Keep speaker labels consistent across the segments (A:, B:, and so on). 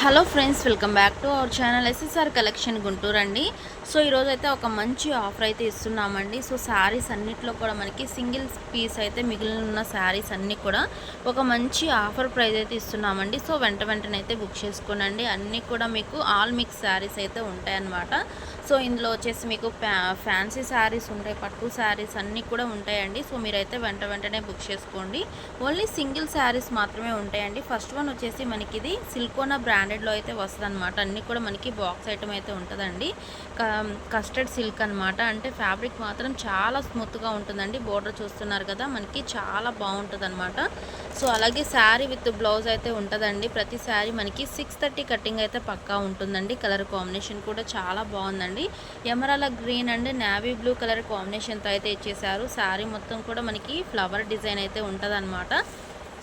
A: Hello friends, welcome back to our channel SSR collection Guntur అండి. So ఈరోజు అయితే ఒక మంచి ఆఫర్ అయితే ఇస్తున్నామండి. సో శారీస్ అన్నిట్లో కూడా మనకి సింగిల్ పీస్ అయితే మిగిలిన శారీస్ అన్నీ కూడా ఒక మంచి ఆఫర్ ప్రైస్ అయితే ఇస్తున్నామండి. సో వెంటనే అయితే బుక్ చేసుకోనండి. అన్నీ కూడా మీకు ఆల్ మిక్స్ శారీస్ అయితే ఉంటాయన్నమాట. సో ఇందులో వచ్చేసి మీకు ఫ్యాన్సీ శారీస్ ఉంటాయి, పట్టు శారీస్ అన్నీ కూడా ఉంటాయండి. సో మీరైతే వెంటనే బుక్ చేసుకోండి. ఓన్లీ సింగిల్ శారీస్ మాత్రమే ఉంటాయండి. ఫస్ట్ వన్ వచ్చేసి మనకి ఇది సిల్కోనా బ్రాండెడ్లో అయితే వస్తుంది అనమాట. అన్నీ కూడా మనకి బాక్స్ ఐటమ్ అయితే ఉంటుందండి. కస్టర్డ్ సిల్క్ అనమాట. అంటే ఫ్యాబ్రిక్ మాత్రం చాలా స్మూత్గా ఉంటుందండి. బోర్డర్ చూస్తున్నారు కదా, మనకి చాలా బాగుంటుంది అనమాట. సో అలాగే శారీ విత్ బ్లౌజ్ అయితే ఉంటుందండి. ప్రతి శారీ మనకి 630 కటింగ్ అయితే పక్కా ఉంటుందండి. కలర్ కాంబినేషన్ కూడా చాలా బాగుందండి. Emerald green and navy blue colour కాంబినేషన్తో అయితే ఇచ్చేసారు. శారీ మొత్తం కూడా మనకి ఫ్లవర్ డిజైన్ అయితే ఉంటుందన్నమాట.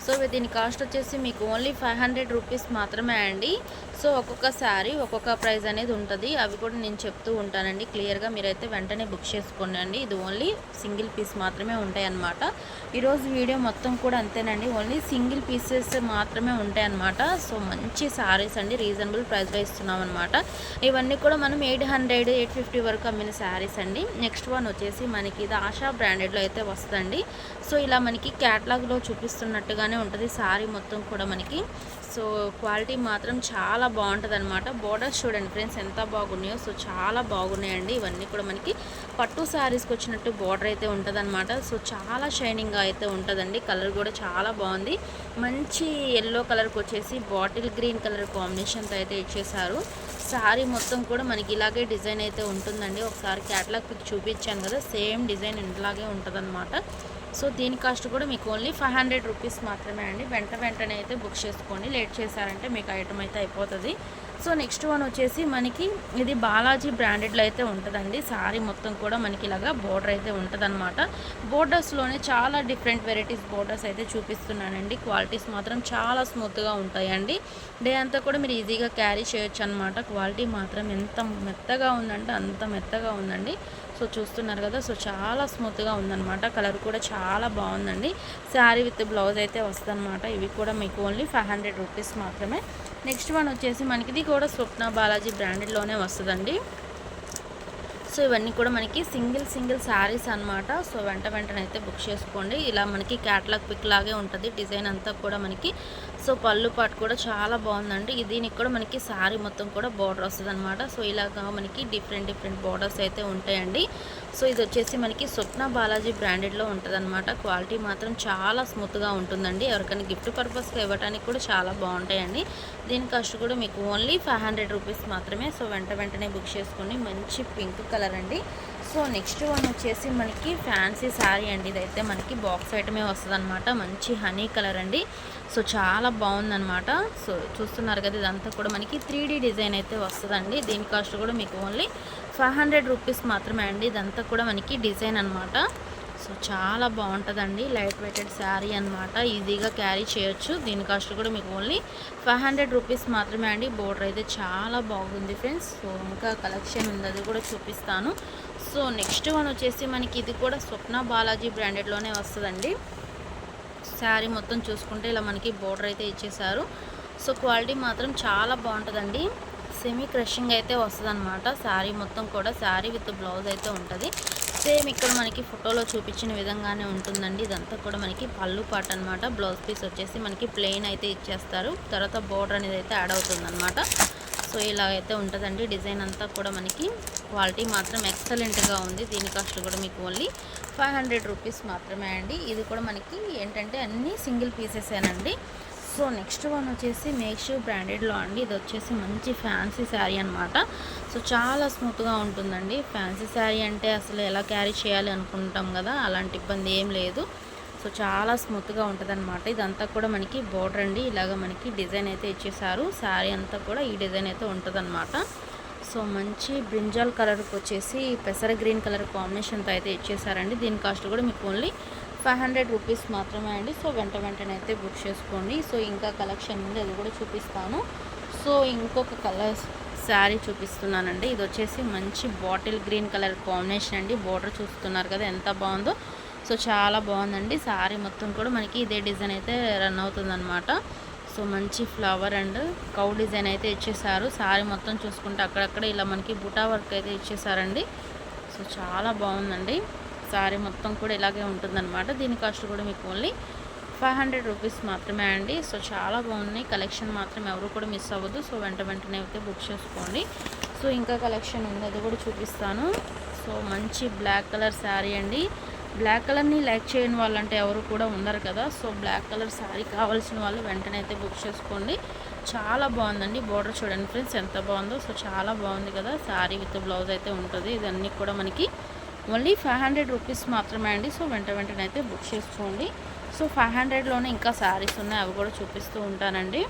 A: సో దీని కాస్ట్ వచ్చేసి మీకు ఓన్లీ 500 రూపీస్ మాత్రమే అండి. సో ఒక్కొక్క శారీ ఒక్కొక్క ప్రైస్ అనేది ఉంటుంది. అవి కూడా నేను చెప్తూ ఉంటానండి క్లియర్గా. మీరైతే వెంటనే బుక్ చేసుకోండి అండి. ఇది ఓన్లీ సింగిల్ పీస్ మాత్రమే ఉంటాయి అన్నమాట. ఈరోజు వీడియో మొత్తం కూడా అంతేనండి. ఓన్లీ సింగిల్ పీసెస్ మాత్రమే ఉంటాయి అన్నమాట. సో మంచి శారీస్ అండి, రీజనబుల్ ప్రైస్లో ఇస్తున్నాం అనమాట. ఇవన్నీ కూడా మనం 800, 850 వరకు అమ్మిన శారీస్ అండి. నెక్స్ట్ వన్ వచ్చేసి మనకి ఇది ఆశా బ్రాండెడ్లో అయితే వస్తుందండి. సో ఇలా మనకి క్యాటలాగ్లో చూపిస్తున్నట్టుగానే ఉంటుంది శారీ మొత్తం కూడా మనకి. సో క్వాలిటీ మాత్రం చాలా బాగుంటుంది అనమాట. బోర్డర్స్ చూడండి ఫ్రెండ్స్ ఎంత బాగున్నాయో. సో చాలా బాగున్నాయండి. ఇవన్నీ కూడా మనకి పట్టు శారీస్కి వచ్చినట్టు బోర్డర్ అయితే ఉంటుంది అనమాట. సో చాలా షైనింగ్గా అయితే ఉంటుందండి. కలర్ కూడా చాలా బాగుంది. మంచి ఎల్లో కలర్కి వచ్చేసి బాటిల్ గ్రీన్ కలర్ కాంబినేషన్తో అయితే ఇచ్చేసారు. శారీ మొత్తం కూడా మనకి ఇలాగే డిజైన్ అయితే ఉంటుందండి. ఒకసారి క్యాటలాగ్ పిక్ చూపించాను కదా, సేమ్ డిజైన్ ఇలాగే ఉంటుంది. సో దీని కాస్ట్ కూడా మీకు ఓన్లీ 500 రూపీస్ మాత్రమే అండి. వెంటనే అయితే బుక్ చేసుకోండి. లేట్ చేశారంటే మీకు ఐటమ్ అయితే అయిపోతుంది. సో నెక్స్ట్ వన్ వచ్చేసి మనకి ఇది బాలాజీ బ్రాండెడ్లో అయితే ఉంటుందండి. శారీ మొత్తం కూడా మనకి ఇలాగా బోర్డర్ అయితే ఉంటుందన్నమాట. బోర్డర్స్లోనే చాలా డిఫరెంట్ వెరైటీస్ బోర్డర్స్ అయితే చూపిస్తున్నానండి. క్వాలిటీస్ మాత్రం చాలా స్మూత్గా ఉంటాయండి. డే అంతా కూడా మీరు ఈజీగా క్యారీ చేయొచ్చు అనమాట. క్వాలిటీ మాత్రం ఎంత మెత్తగా ఉందంటే అంత మెత్తగా ఉందండి. సో చూస్తున్నారు కదా, సో చాలా స్మూత్గా ఉందన్నమాట. కలర్ కూడా చాలా బాగుందండి. శారీ విత్ బ్లౌజ్ అయితే వస్తుందన్నమాట. ఇవి కూడా మీకు ఓన్లీ 500 రూపీస్ మాత్రమే. నెక్స్ట్ వన్ వచ్చేసి మనకి ఇది కూడా స్వప్న బాలాజీ బ్రాండెడ్లోనే వస్తుందండి. సో ఇవన్నీ కూడా మనకి సింగిల్ శారీస్ అనమాట. సో వెంటనే అయితే బుక్ చేసుకోండి. ఇలా మనకి క్యాటలాగ్ పిక్ లాగే ఉంటుంది డిజైన్ అంతా కూడా మనకి. సో పళ్ళు పాటు కూడా చాలా బాగుందండి. దీనికి కూడా మనకి శారీ మొత్తం కూడా బార్డర్ వస్తుంది అనమాట. సో ఇలాగా మనకి డిఫరెంట్ బార్డర్స్ అయితే ఉంటాయండి. సో ఇది వచ్చేసి మనకి స్వప్న బాలాజీ బ్రాండెడ్లో ఉంటుంది అనమాట. క్వాలిటీ మాత్రం చాలా స్మూత్గా ఉంటుందండి. ఎవరికైనా గిఫ్ట్ పర్పస్గా ఇవ్వడానికి కూడా చాలా బాగుంటాయండి. దీని కాస్ట్ కూడా మీకు ఓన్లీ 500 రూపీస్ మాత్రమే. సో వెంటనే బుక్ చేసుకోండి. మంచి పింక్ కలర్ అండి. సో నెక్స్ట్ వన్ వచ్చేసి మనకి ఫ్యాన్సీ శారీ అండి. ఇదైతే మనకి బాక్స్ ఐటమే వస్తుంది అనమాట. మంచి హనీ కలర్ అండి. సో చాలా బాగుందన్నమాట. సో చూస్తున్నారు కదా, ఇదంతా కూడా మనకి 3D డిజైన్ అయితే వస్తుందండి. దీని కాస్ట్ కూడా మీకు ఓన్లీ 500 రూపీస్ మాత్రమే అండి. ఇదంతా కూడా మనకి డిజైన్ అనమాట. సో చాలా బాగుంటుందండి. లైట్ వెయిటెడ్ శారీ అనమాట. ఈజీగా క్యారీ చేయొచ్చు. దీని కాస్ట్ కూడా మీకు ఓన్లీ 500 రూపీస్ మాత్రమే అండి. బోర్డర్ అయితే చాలా బాగుంది ఫ్రెండ్స్. సో ఇంకా కలెక్షన్ ఉంది, అది కూడా చూపిస్తాను. సో నెక్స్ట్ వన్ వచ్చేసి మనకి ఇది కూడా స్వప్న బాలాజీ బ్రాండెడ్లోనే వస్తుందండి. శారీ మొత్తం చూసుకుంటే ఇలా మనకి బోర్డర్ అయితే ఇచ్చేసారు. సో క్వాలిటీ మాత్రం చాలా బాగుంటుందండి. సెమీ క్రషింగ్ అయితే వస్తుంది అనమాట. శారీ మొత్తం కూడా శారీ విత్ బ్లౌజ్ అయితే ఉంటుంది. సేమ్ ఇక్కడ మనకి ఫోటోలో చూపించిన విధంగానే ఉంటుందండి. ఇదంతా కూడా మనకి పళ్ళు పాట అనమాట. బ్లౌజ్ పీస్ వచ్చేసి మనకి ప్లెయిన్ అయితే ఇచ్చేస్తారు. తర్వాత బోర్డర్ అనేది అయితే యాడ్ అవుతుంది అనమాట. సో ఇలా అయితే ఉంటుందండి. డిజైన్ అంతా కూడా మనకి క్వాలిటీ మాత్రం ఎక్సలెంట్గా ఉంది. దీని కాస్ట్ కూడా మీకు ఓన్లీ 500 రూపీస్ మాత్రమే అండి. ఇది కూడా మనకి ఏంటంటే అన్నీ సింగిల్ పీసెసేనండి. సో నెక్స్ట్ వన్ వచ్చేసి మేషు బ్రాండెడ్లో అండి. ఇది వచ్చేసి మంచి ఫ్యాన్సీ శారీ అనమాట. సో చాలా స్మూత్గా ఉంటుందండి. ఫ్యాన్సీ శారీ అంటే అసలు ఎలా క్యారీ చేయాలి అనుకుంటాం కదా, అలాంటి ఇబ్బంది ఏం లేదు. సో చాలా స్మూత్గా ఉంటుందన్నమాట. ఇదంతా కూడా మనకి బోర్డర్ అండి. ఇలాగ మనకి డిజైన్ అయితే ఇచ్చేసారు. శారీ అంతా కూడా ఈ డిజైన్ అయితే ఉంటుందన్నమాట. సో మంచి బ్రింజాల్ కలర్కి వచ్చేసి పెసర గ్రీన్ కలర్ కాంబినేషన్తో అయితే ఇచ్చేసారండి. దీని కాస్ట్ కూడా మీకు ఓన్లీ 500 రూపీస్ మాత్రమే అండి. సో వెంటనే అయితే బుక్ చేసుకోండి. సో ఇంకా కలెక్షన్ ఉంది, అది కూడా చూపిస్తాను. సో ఇంకొక కలర్ శారీ చూపిస్తున్నానండి. ఇది వచ్చేసి మంచి బాటిల్ గ్రీన్ కలర్ కాంబినేషన్ అండి. బోర్డర్ చూస్తున్నారు కదా ఎంత బాగుందో. సో చాలా బాగుందండి. శారీ మొత్తం కూడా మనకి ఇదే డిజైన్ అయితే రన్ అవుతుందన్నమాట. సో మంచి ఫ్లవర్ అండ్ కౌ డిజైన్ అయితే ఇచ్చేసారు. శారీ మొత్తం చూసుకుంటే అక్కడక్కడ ఇలా మనకి బుటా వర్క్ అయితే ఇచ్చేసారండి. సో చాలా బాగుందండి. శారీ మొత్తం కూడా ఇలాగే ఉంటుందన్నమాట. దీని కాస్ట్ కూడా మీకు ఓన్లీ 500 రూపీస్ మాత్రమే అండి. సో చాలా బాగున్నాయి కలెక్షన్, మాత్రం ఎవరు కూడా మిస్ అవ్వదు. సో వెంటనే అయితే బుక్ చేసుకోండి. సో ఇంకా కలెక్షన్ ఉంది, అది కూడా చూపిస్తాను. సో మంచి బ్లాక్ కలర్ శారీ అండి. బ్లాక్ కలర్ని లైక్ చేయని వాళ్ళంటే ఎవరు కూడా ఉండరు కదా. సో బ్లాక్ కలర్ శారీ కావాల్సిన వాళ్ళు వెంటనే అయితే బుక్ చేసుకోండి. చాలా బాగుందండి. బోర్డర్ చూడండి ఫ్రెండ్స్ ఎంత బాగుందో. సో చాలా బాగుంది కదా. శారీ విత్ బ్లౌజ్ అయితే ఉంటుంది. ఇదన్నీ కూడా మనకి ఓన్లీ 500 రూపీస్ మాత్రమే అండి. సో వెంటనే అయితే బుక్ చేసుకోండి. సో 500లోనే ఇంకా శారీస్ ఉన్నాయి, అవి కూడా చూపిస్తూ ఉంటానండి.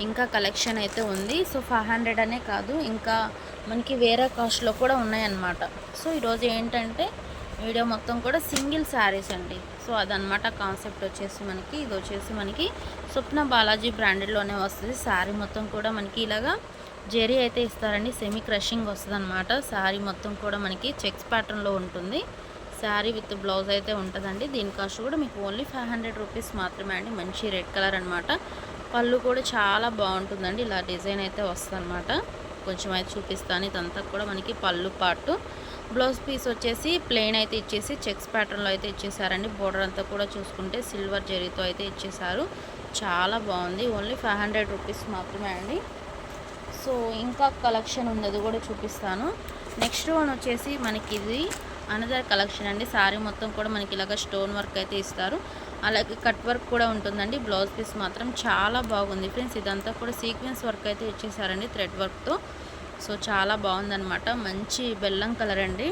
A: ఇంకా కలెక్షన్ అయితే ఉంది. సో 500 అనే కాదు, ఇంకా మనకి వేరే కాస్ట్లో కూడా ఉన్నాయన్నమాట. సో ఈరోజు ఏంటంటే వీడియో మొత్తం కూడా సింగిల్ శారీస్ అండి. సో అదనమాట కాన్సెప్ట్ వచ్చేసి మనకి. ఇది వచ్చేసి మనకి స్వప్న బాలాజీ బ్రాండెడ్లోనే వస్తుంది. శారీ మొత్తం కూడా మనకి ఇలాగా జెరీ అయితే ఇస్తారండి. సెమీ క్రషింగ్ వస్తుంది అనమాట. శారీ మొత్తం కూడా మనకి చెక్స్ ప్యాటర్న్లో ఉంటుంది. శారీ విత్ బ్లౌజ్ అయితే ఉంటుందండి. దీని కాస్ట్ కూడా మీకు ఓన్లీ 500 రూపీస్ మాత్రమే అండి. మంచి రెడ్ కలర్ అనమాట. పళ్ళు కూడా చాలా బాగుంటుందండి. ఇలా డిజైన్ అయితే వస్తుంది అనమాట. కొంచెం అయితే చూపిస్తాను. ఇదంతా కూడా మనకి పళ్ళు పార్ట్. బ్లౌజ్ పీస్ వచ్చేసి ప్లెయిన్ అయితే ఇచ్చేసి చెక్స్ ప్యాటర్న్లో అయితే ఇచ్చేసారండి. బోర్డర్ అంతా కూడా చూసుకుంటే సిల్వర్ జెరీతో అయితే ఇచ్చేసారు. చాలా బాగుంది. ఓన్లీ 500 రూపీస్ మాత్రమే అండి. సో ఇంకా కలెక్షన్ ఉంది, అది కూడా చూపిస్తాను. నెక్స్ట్ వన్ వచ్చేసి మనకి ఇది అనదర్ కలెక్షన్ అండి. శారీ మొత్తం కూడా మనకి ఇలాగ స్టోన్ వర్క్ అయితే ఇస్తారు. అలాగే కట్ వర్క్ కూడా ఉంటుందండి. బ్లౌజ్ పీస్ మాత్రం చాలా బాగుంది ఫ్రెండ్స్. ఇదంతా కూడా సీక్వెన్స్ వర్క్ అయితే ఇచ్చేసారండి థ్రెడ్ వర్క్తో. సో చాలా బాగుందన్నమాట. మంచి బెల్లం కలర్ అండి.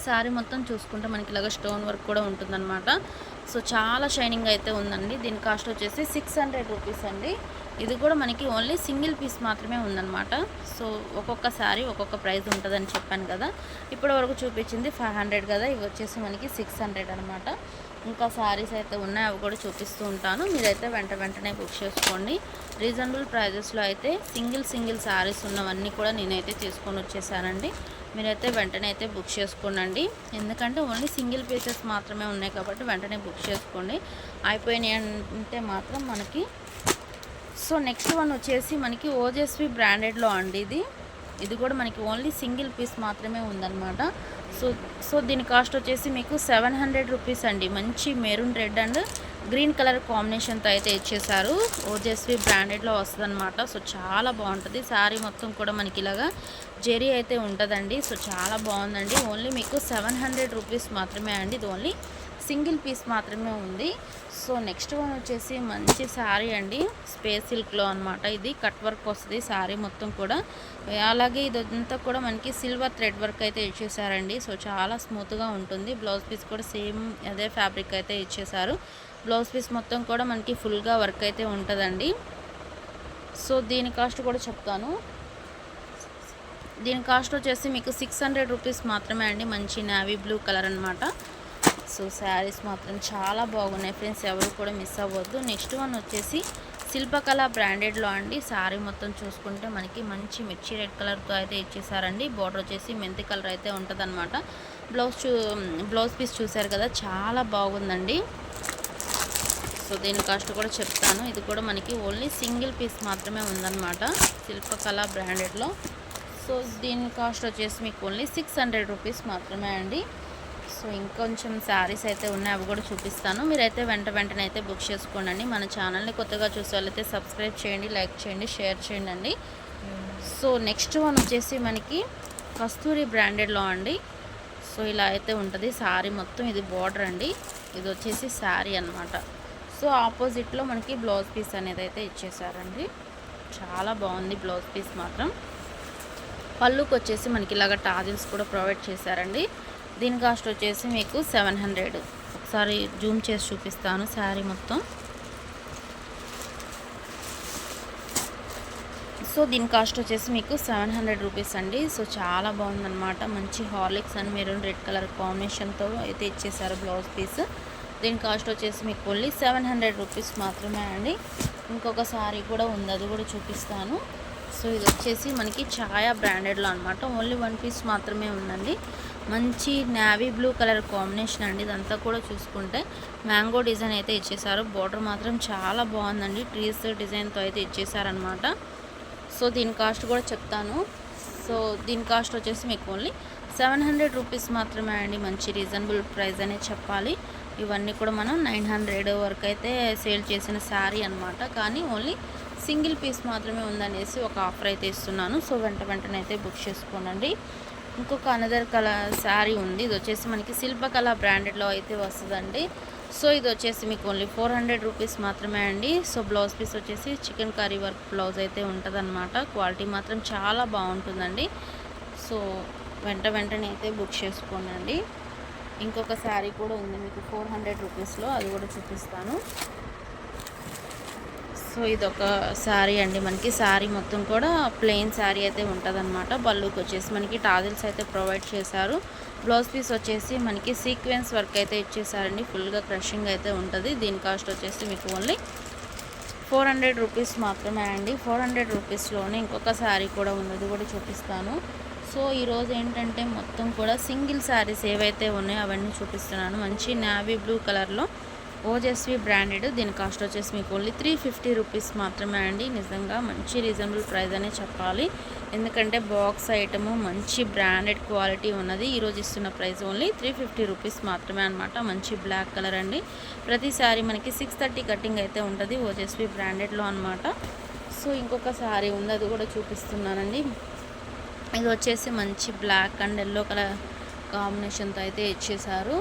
A: శారీ మొత్తం చూసుకుంటే మనకి ఇలాగ స్టోన్ వర్క్ కూడా ఉంటుందన్నమాట. సో చాలా షైనింగ్ అయితే ఉందండి. దీని కాస్ట్ వచ్చేసి 600 రూపీస్ అండి. ఇది కూడా మనకి ఓన్లీ సింగిల్ పీస్ మాత్రమే ఉందన్నమాట. సో ఒక్కొక్క శారీ ఒక్కొక్క ప్రైస్ ఉంటుందని చెప్పాను కదా. ఇప్పటి వరకు చూపించింది 500 కదా, ఇవి వచ్చేసి మనకి 600 అనమాట. ఇంకా శారీస్ అయితే ఉన్నాయి, అవి కూడా చూపిస్తూ ఉంటాను. మీరైతే వెంటనే బుక్ చేసుకోండి. రీజనబుల్ ప్రైజెస్లో అయితే సింగిల్ శారీస్ ఉన్నవన్నీ కూడా నేనైతే తీసుకొని వచ్చేసానండి. మీరైతే వెంటనే అయితే బుక్ చేసుకోండి. ఎందుకంటే ఓన్లీ సింగిల్ పీసెస్ మాత్రమే ఉన్నాయి కాబట్టి వెంటనే బుక్ చేసుకోండి. అయిపోయినాయి అంటే మాత్రం మనకి. సో నెక్స్ట్ వన్ వచ్చేసి మనకి ఓజస్వి బ్రాండెడ్లో అండి. ఇది కూడా మనకి ఓన్లీ సింగిల్ పీస్ మాత్రమే ఉందన్నమాట. సో దీని కాస్ట్ వచ్చేసి మీకు 700 రూపీస్ అండి. మంచి maroon red and green colour కాంబినేషన్తో అయితే ఇచ్చేసారు. ఓజస్వి బ్రాండెడ్లో వస్తుంది అనమాట. సో చాలా బాగుంటుంది. శారీ మొత్తం కూడా మనకి ఇలాగా జెరీ అయితే ఉంటుందండి. సో చాలా బాగుందండి. ఓన్లీ మీకు 700 రూపీస్ మాత్రమే అండి. ఇది ఓన్లీ సింగిల్ పీస్ మాత్రమే ఉంది. సో నెక్స్ట్ వన్ వచ్చేసి మంచి శారీ అండి. స్పేస్ సిల్క్లో అనమాట. ఇది కట్ వర్క్ వస్తుంది శారీ మొత్తం కూడా. అలాగే ఇదంతా కూడా మనకి సిల్వర్ థ్రెడ్ వర్క్ అయితే ఇచ్చేసారండి. సో చాలా స్మూత్గా ఉంటుంది. బ్లౌజ్ పీస్ కూడా సేమ్ అదే ఫ్యాబ్రిక్ అయితే ఇచ్చేసారు. బ్లౌజ్ పీస్ మొత్తం కూడా మనకి ఫుల్గా వర్క్ అయితే ఉంటుందండి. సో దీని కాస్ట్ కూడా చెప్తాను. దీని కాస్ట్ వచ్చేసి మీకు 600 రూపీస్ మాత్రమే అండి. మంచి నేవీ బ్లూ కలర్ అనమాట. సో శారీస్ మాత్రం చాలా బాగున్నాయి ఫ్రెండ్స్, ఎవరు కూడా మిస్ అవ్వద్దు. నెక్స్ట్ వన్ వచ్చేసి శిల్పకళ బ్రాండెడ్లో అండి. శారీ మొత్తం చూసుకుంటే మనకి మంచి మిర్చి రెడ్ కలర్తో అయితే ఇచ్చేసారండి. బార్డర్ వచ్చేసి మెంతి కలర్ అయితే ఉంటుందన్నమాట. బ్లౌజ్ పీస్ చూసారు కదా, చాలా బాగుందండి. సో దీని కాస్ట్ కూడా చెప్తాను. ఇది కూడా మనకి ఓన్లీ సింగిల్ పీస్ మాత్రమే ఉందన్నమాట శిల్పకళ బ్రాండెడ్లో. సో దీని కాస్ట్ వచ్చేసి మీకు ఓన్లీ 600 రూపీస్ మాత్రమే అండి. సో ఇంకొంచెం శారీస్ అయితే ఉన్నాయి, అవి కూడా చూపిస్తాను. మీరైతే వెంటనే అయితే బుక్ చేసుకోండి. మన ఛానల్ని కొత్తగా చూసే వాళ్ళైతే సబ్స్క్రైబ్ చేయండి, లైక్ చేయండి, షేర్ చేయండి. సో నెక్స్ట్ వన్ వచ్చేసి మనకి కస్తూరి బ్రాండెడ్లో అండి. సో ఇలా అయితే ఉంటుంది శారీ మొత్తం. ఇది బార్డర్ అండి, ఇది వచ్చేసి శారీ అనమాట. సో ఆపోజిట్లో మనకి బ్లౌజ్ పీస్ అనేది అయితే ఇచ్చేసారండి. చాలా బాగుంది బ్లౌజ్ పీస్ మాత్రం. పళ్ళుకి వచ్చేసి మనకి ఇలాగ టాజిల్స్ కూడా ప్రొవైడ్ చేశారండి. దీని కాస్ట్ వచ్చేసి మీకు 700. ఒకసారి జూమ్ చేసి చూపిస్తాను శారీ మొత్తం. సో దీని కాస్ట్ వచ్చేసి మీకు 700 రూపీస్ అండి. సో చాలా బాగుందన్నమాట. మంచి Horlicks and maroon red colour కాంబినేషన్తో అయితే ఇచ్చేసారు బ్లౌజ్ పీస్. దీని కాస్ట్ వచ్చేసి మీకు ఓన్లీ 700 రూపీస్ మాత్రమే అండి. ఇంకొక శారీ కూడా ఉంది, అది కూడా చూపిస్తాను. సో ఇది వచ్చేసి మనకి ఛాయా బ్రాండెడ్లో అనమాట. ఓన్లీ 1 పీస్ మాత్రమే ఉందండి. మంచి నేవీ బ్లూ కలర్ కాంబినేషన్ అండి. ఇదంతా కూడా చూసుకుంటే మ్యాంగో డిజైన్ అయితే ఇచ్చేసారు. బార్డర్ మాత్రం చాలా బాగుందండి. ట్రీస్ డిజైన్తో అయితే ఇచ్చేసారనమాట. సో దీని కాస్ట్ కూడా చెప్తాను. సో దీని కాస్ట్ వచ్చేసి మీకు ఓన్లీ 700 రూపీస్ మాత్రమే అండి. మంచి రీజనబుల్ ప్రైస్ అనే చెప్పాలి. ఇవన్నీ కూడా మనం 900 వరకు అయితే సేల్ చేసిన శారీ అనమాట. కానీ ఓన్లీ సింగిల్ పీస్ మాత్రమే ఉందనేసి ఒక ఆఫర్ అయితే ఇస్తున్నాను. సో వెంటనే అయితే బుక్ చేసుకోనండి. ఇంకొక అనదర్ కలర్ శారీ ఉంది. ఇది వచ్చేసి మనకి శిల్పకళ బ్రాండెడ్లో అయితే వస్తుందండి. సో ఇది వచ్చేసి మీకు ఓన్లీ 400 రూపీస్ మాత్రమే అండి. సో బ్లౌజ్ పీస్ వచ్చేసి చికెన్ కర్రీ వర్క్ బ్లౌజ్ అయితే ఉంటుందన్నమాట. క్వాలిటీ మాత్రం చాలా బాగుంటుందండి. సో వెంటనే అయితే బుక్ చేసుకోనండి. ఇంకొక శారీ కూడా ఉంది మీకు 400 రూపీస్లో, అది కూడా చూపిస్తాను. సో ఇదొక శారీ అండి. మనకి శారీ మొత్తం కూడా ప్లెయిన్ శారీ అయితే ఉంటుందన్నమాట. పళ్ళుకి వచ్చేసి మనకి టాజిల్స్ అయితే ప్రొవైడ్ చేశారు. బ్లౌజ్ పీస్ వచ్చేసి మనకి సీక్వెన్స్ వర్క్ అయితే ఇచ్చేసారండి. ఫుల్గా క్రషింగ్ అయితే ఉంటుంది. దీని కాస్ట్ వచ్చేసి మీకు ఓన్లీ 400 రూపీస్ మాత్రమే అండి. 400 రూపీస్లోనే ఇంకొక శారీ కూడా ఉంది, అది కూడా చూపిస్తాను. సో ఈరోజు ఏంటంటే మొత్తం కూడా సింగిల్ శారీస్ ఏవైతే ఉన్నాయో అవన్నీ చూపిస్తున్నాను. మంచి నేవీ బ్లూ కలర్లో ఓజస్వి బ్రాండెడ్. దీని కాస్ట్ వచ్చేసి మీకు ఓన్లీ 350 రూపీస్ మాత్రమే అండి. నిజంగా మంచి రీజనబుల్ ప్రైస్ అనే చెప్పాలి. ఎందుకంటే బాక్స్ ఐటము మంచి బ్రాండెడ్ క్వాలిటీ ఉన్నది. ఈరోజు ఇస్తున్న ప్రైస్ ఓన్లీ 350 రూపీస్ మాత్రమే అనమాట. మంచి బ్లాక్ కలర్ అండి. ప్రతి శారీ మనకి 630 కటింగ్ అయితే ఉంటుంది ఓజస్వి బ్రాండెడ్లో అనమాట. సో ఇంకొక శారీ ఉంది, అది కూడా చూపిస్తున్నానండి. ఇది వచ్చేసి మంచి బ్లాక్ అండ్ ఎల్లో కలర్ కాంబినేషన్తో అయితే ఇచ్చేసారు.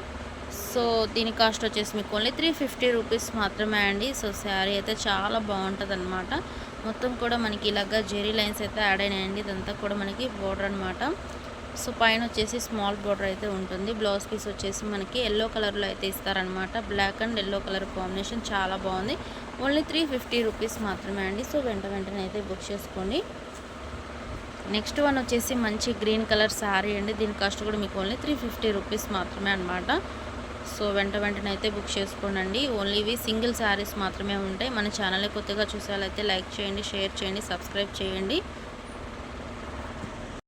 A: సో దీని కాస్ట్ వచ్చేసి మీకు ఓన్లీ 350 రూపీస్ మాత్రమే అండి. సో శారీ అయితే చాలా బాగుంటుంది అనమాట. మొత్తం కూడా మనకి ఇలాగా జెరీ లైన్స్ అయితే యాడ్ అయినాయండి. ఇదంతా కూడా మనకి బోర్డర్ అనమాట. సో పైన వచ్చేసి స్మాల్ బోర్డర్ అయితే ఉంటుంది. బ్లౌజ్ పీస్ వచ్చేసి మనకి ఎల్లో కలర్లో అయితే ఇస్తారనమాట. Black and yellow colour combination చాలా బాగుంది. ఓన్లీ 350 రూపీస్ మాత్రమే అండి. సో వెంటనే అయితే బుక్ చేసుకోండి. నెక్స్ట్ వన్ వచ్చేసి మంచి గ్రీన్ కలర్ శారీ అండి. దీని కాస్ట్ కూడా మీకు ఓన్లీ 350 రూపీస్ మాత్రమే అనమాట. సో వెంటనే అయితే బుక్ చేసుకోండి. ఓన్లీ ఇవి సింగిల్ శారీస్ మాత్రమే ఉంటాయి. మన ఛానల్ని కొత్తగా చూసేవాళ్ళైతే లైక్ చేయండి, షేర్ చేయండి, సబ్స్క్రైబ్ చేయండి.